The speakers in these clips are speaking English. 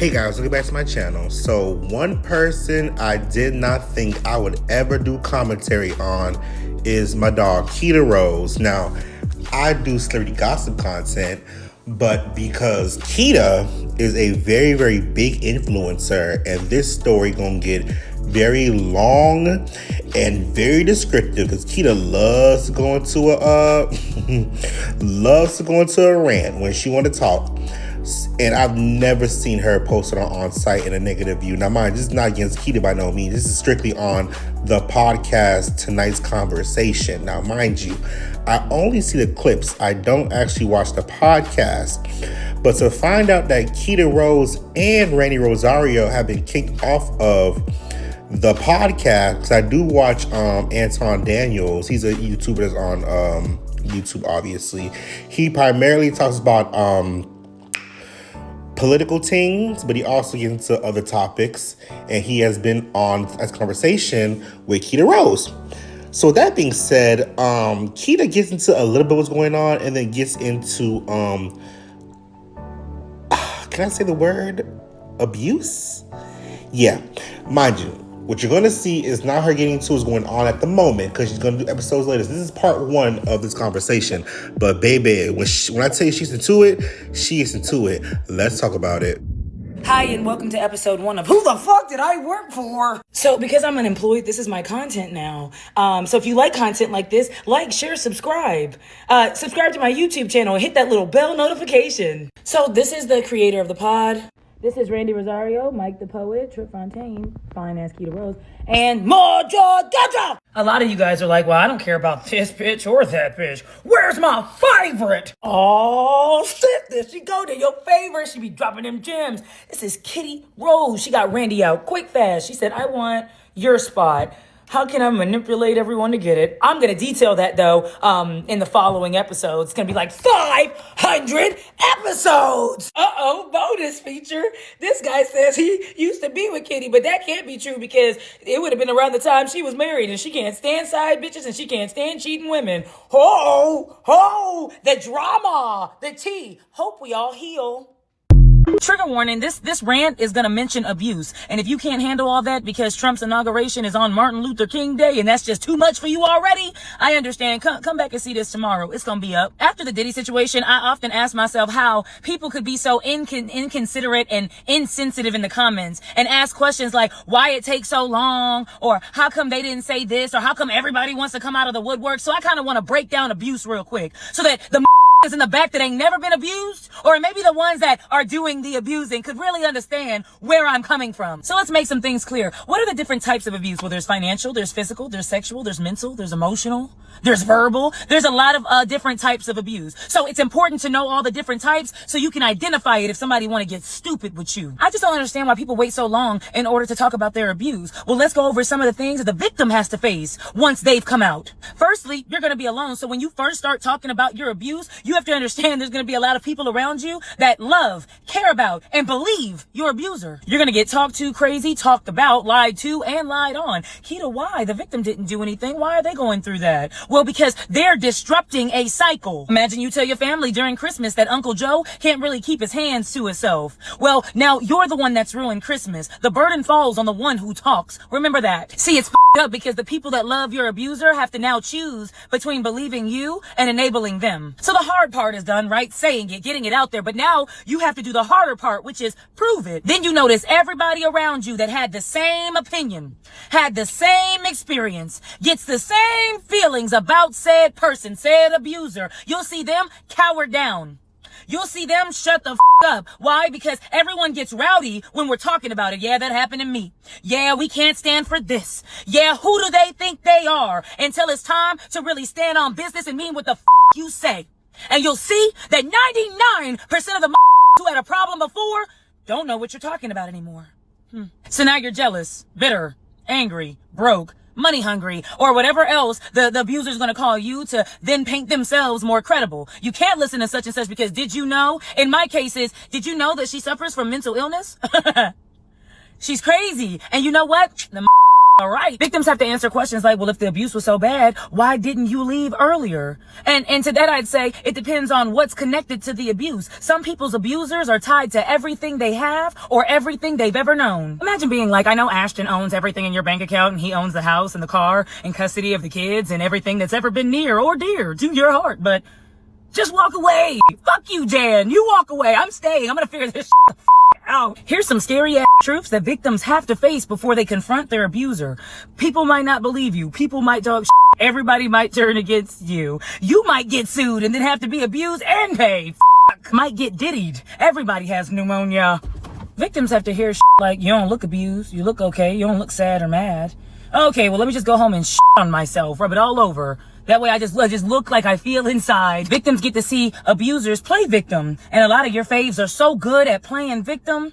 Hey guys, welcome back to my channel. So one person I did not think I would ever do commentary on is my dog, Keita Rose. Now, I do celebrity gossip content, but because Keita is a very, very big influencer, and this story gonna get very long and very descriptive because Keita loves to go into a rant when she want to talk. And I've never seen her posted on site in a negative view. Now, mind, this is not against Keita by no means. This is strictly on the podcast, tonight's conversation. Now, mind you, I only see the clips. I don't actually watch the podcast. But to find out that Keita Rose and Randy Rosario have been kicked off of the podcast, because I do watch Anton Daniels. He's a YouTuber that's on YouTube, obviously. He primarily talks about political things, but he also gets into other topics, and he has been on a conversation with Keita Rose. So that being said, Keita gets into a little bit what's going on, and then gets into can I say the word abuse? Yeah, mind you, what you're going to see is not her getting into what's going on at the moment, because she's going to do episodes later. This is part one of this conversation. But baby, when I tell you she's into it, she is into it. Let's talk about it. Hi, and welcome to episode 1 of Who the Fuck Did I Work For? So because I'm unemployed, this is my content now. So if you like content like this, like, share, subscribe. Subscribe to my YouTube channel and hit that little bell notification. So this is the creator of the pod. This is Randy Rosario, Mike the Poet, Trip Fontaine, Fine Ass Keita Rose, and Mojo Dojo! A lot of you guys are like, well, I don't care about this bitch or that bitch. Where's my favorite? Oh, shit, there she go to your favorite. She be dropping them gems. This is Keita Rose. She got Randy out quick, fast. She said, I want your spot. How can I manipulate everyone to get it? I'm going to detail that, though, in the following episodes. It's going to be like 500 episodes. Uh-oh, bonus feature. This guy says he used to be with Kitty, but that can't be true because it would have been around the time she was married, and she can't stand side bitches, and she can't stand cheating women. Ho, the drama, the tea. Hope we all heal. Trigger warning, this rant is going to mention abuse. And if you can't handle all that because Trump's inauguration is on Martin Luther King Day and that's just too much for you already, I understand. Come back and see this tomorrow. It's going to be up. After the Diddy situation, I often ask myself how people could be so inconsiderate and insensitive in the comments and ask questions like why it takes so long, or how come they didn't say this, or how come everybody wants to come out of the woodwork. So I kind of want to break down abuse real quick so that the in the back that ain't never been abused, or maybe the ones that are doing the abusing, could really understand where I'm coming from. So let's make some things clear. What are the different types of abuse? Well, there's financial, there's physical, there's sexual, there's mental, there's emotional, there's verbal. There's a lot of different types of abuse. So it's important to know all the different types so you can identify it if somebody want to get stupid with you. I just don't understand why people wait so long in order to talk about their abuse. Well, let's go over some of the things that the victim has to face once they've come out. Firstly, you're going to be alone. So when you first start talking about your abuse, you have to understand there's going to be a lot of people around you that love, care about, and believe your abuser. You're going to get talked to crazy, talked about, lied to, and lied on. Keita, why? The victim didn't do anything. Why are they going through that? Well, because they're disrupting a cycle. Imagine you tell your family during Christmas that Uncle Joe can't really keep his hands to himself. Well, now you're the one that's ruined Christmas. The burden falls on the one who talks. Remember that. See, it's up because the people that love your abuser have to now choose between believing you and enabling them. So the hard part is done, right? Saying it, getting it out there. But now you have to do the harder part, which is prove it. Then you notice everybody around you that had the same opinion, had the same experience, gets the same feelings about said person, said abuser. You'll see them cower down. You'll see them shut the up. Why? Because everyone gets rowdy when we're talking about it. Yeah, that happened to me. Yeah, we can't stand for this. Yeah, who do they think they are? Until it's time to really stand on business and mean what the you say. And you'll see that 99% of the who had a problem before don't know what you're talking about anymore. So now you're jealous, bitter, angry, broke, money hungry, or whatever else the abuser's going to call you to then paint themselves more credible. You can't listen to such and such because did you know? In my cases, did you know that she suffers from mental illness? She's crazy. And you know what? The all right. Victims have to answer questions like, well, if the abuse was so bad, why didn't you leave earlier? And to that I'd say it depends on what's connected to the abuse. Some people's abusers are tied to everything they have or everything they've ever known. Imagine being like, I know Ashton owns everything in your bank account and he owns the house and the car and custody of the kids and everything that's ever been near or dear to your heart, but just walk away. Fuck you, Jan. You walk away. I'm staying. I'm gonna figure this shit out. Here's some scary ass truths that victims have to face before they confront their abuser. People might not believe you. People might talk shit. Everybody might turn against you. You might get sued and then have to be abused and pay. Might get diddied. Everybody has pneumonia. Victims have to hear shit like, you don't look abused. You look okay. You don't look sad or mad. Okay, well, let me just go home and shit on myself. Rub it all over. That way I just look like I feel inside. Victims get to see abusers play victim. And a lot of your faves are so good at playing victim.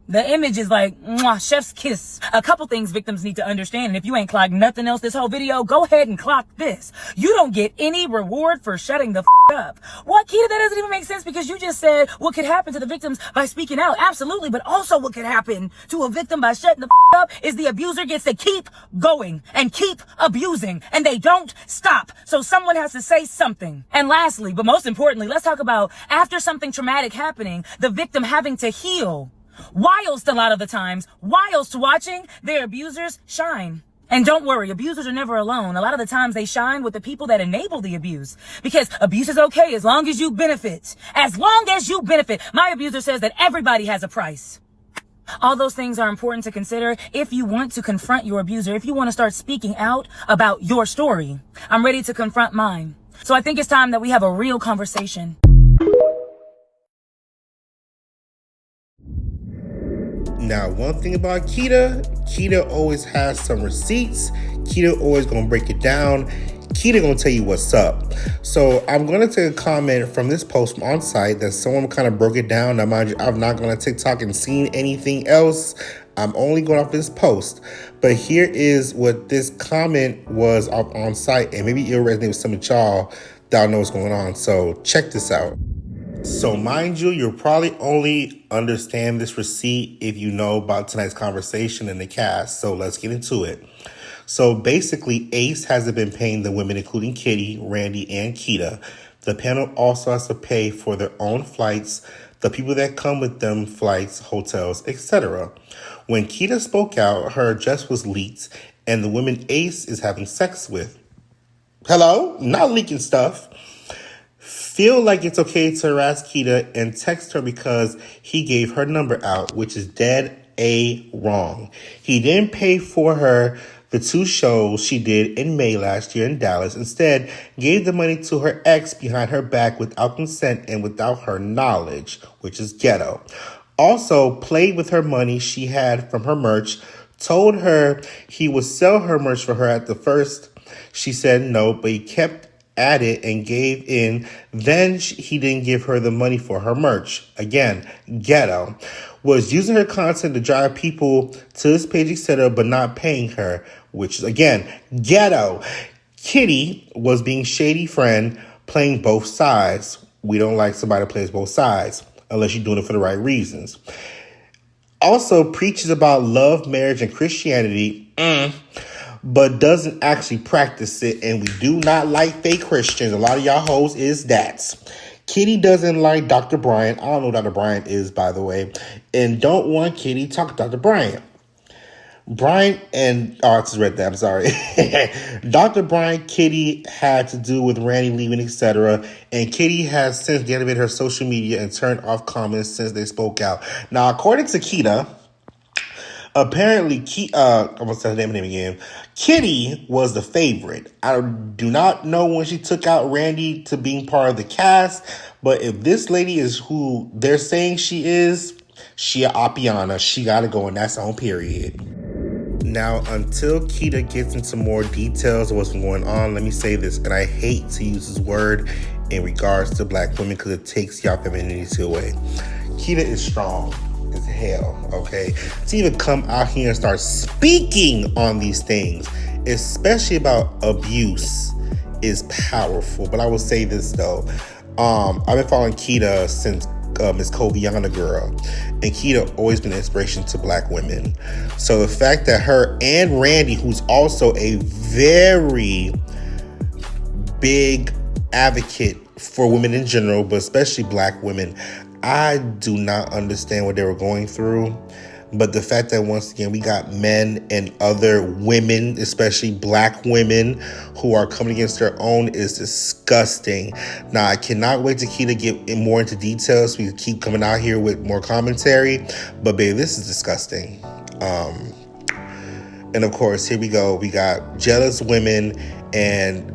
The image is like, mwah, chef's kiss. A couple things victims need to understand. And if you ain't clocked nothing else this whole video, go ahead and clock this. You don't get any reward for shutting the up. What, Keita? That doesn't even make sense because you just said what could happen to the victims by speaking out. Absolutely. But also what could happen to a victim by shutting the up is the abuser gets to keep going and keep abusing and they don't stop. So someone has to say something. And lastly, but most importantly, let's talk about after something traumatic happening, the victim having to heal. Whilst a lot of the times, whilst watching their abusers shine. And don't worry, abusers are never alone. A lot of the times they shine with the people that enable the abuse. Because abuse is okay as long as you benefit. As long as you benefit. My abuser says that everybody has a price. All those things are important to consider if you want to confront your abuser, if you want to start speaking out about your story. I'm ready to confront mine. So I think it's time that we have a real conversation. Now, one thing about Keita always has some receipts. Keita always gonna break it down. Keita gonna tell you what's up. So I'm gonna take a comment from this post from on site that someone kind of broke it down. Now, mind you, I've not gone on TikTok and seen anything else. I'm only going off this post. But here is what this comment was on site, and maybe it'll resonate with some of y'all that know what's going on. So check this out. So mind you, you'll probably only understand this receipt if you know about tonight's conversation and the cast. So let's get into it. So basically, Ace hasn't been paying the women, including Kitty, Randy, and Keita. The panel also has to pay for their own flights, the people that come with them, flights, hotels, etc. When Keita spoke out, her address was leaked, and the women Ace is having sex with. Hello? Not leaking stuff. Feel like it's okay to harass Keita and text her because he gave her number out, which is dead wrong. He didn't pay for her the 2 shows she did in May last year in Dallas. Instead, gave the money to her ex behind her back without consent and without her knowledge, which is ghetto. Also, played with her money she had from her merch, told her he would sell her merch for her at the first. She said no, but he kept at it and gave in. Then he didn't give her the money for her merch. Again, ghetto. Was using her content to drive people to this page, etc., but not paying her, which is, again, ghetto. Kitty was being shady friend, playing both sides. We don't like somebody who plays both sides, unless you're doing it for the right reasons. Also preaches about love, marriage, and Christianity, but doesn't actually practice it, and we do not like fake Christians. A lot of y'all hoes is that. Kitty doesn't like Dr. Bryant. I don't know who Dr. Bryant is, by the way, and don't want Kitty to talk to Dr. Bryant. Bryant and, I just read that, I'm sorry. Dr. Bryant, Kitty had to do with Randy leaving, etc., and Kitty has since deactivated her social media and turned off comments since they spoke out. Now, according to Keita, apparently, I'm going to say her name again. Kitty was the favorite. I do not know when she took out Randy to being part of the cast, but if this lady is who they're saying she is, she a Appiana. She got to go, and that's on period. Now, until Keita gets into more details of what's been going on, let me say this, and I hate to use this word in regards to black women because it takes y'all femininity away. Keita is strong as hell, okay? To even come out here and start speaking on these things, especially about abuse, is powerful. But I will say this though, I've been following Keita since Miss Koviana girl. And Keita always been an inspiration to black women. So the fact that her and Randy, who's also a very big advocate for women in general, but especially black women, I do not understand what they were going through. But the fact that once again we got men and other women, especially black women, who are coming against their own is disgusting. Now, I cannot wait to Keita get more into details. We keep coming out here with more commentary. But baby, this is disgusting. And of course, here we go. We got jealous women and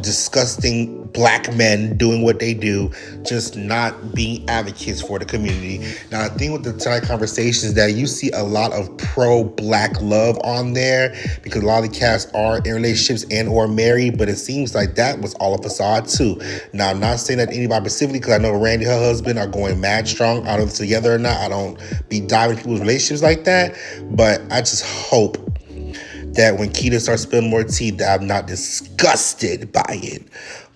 disgusting black men doing what they do, just not being advocates for the community. Now, the thing with the tonight conversation is that you see a lot of pro-black love on there because a lot of the cast are in relationships and or married, but it seems like that was all a facade too. Now, I'm not saying that anybody specifically because I know Randy and her husband are going mad strong. I don't know if it's together or not. I don't be diving into people's relationships like that, but I just hope that when Keita starts spilling more tea, that I'm not disgusted by it.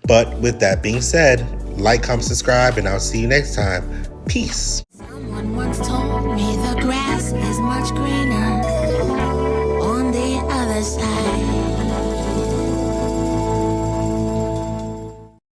But with that being said, like, comment, subscribe, and I'll see you next time. Peace. Someone once told me the grass is much greener on the other side.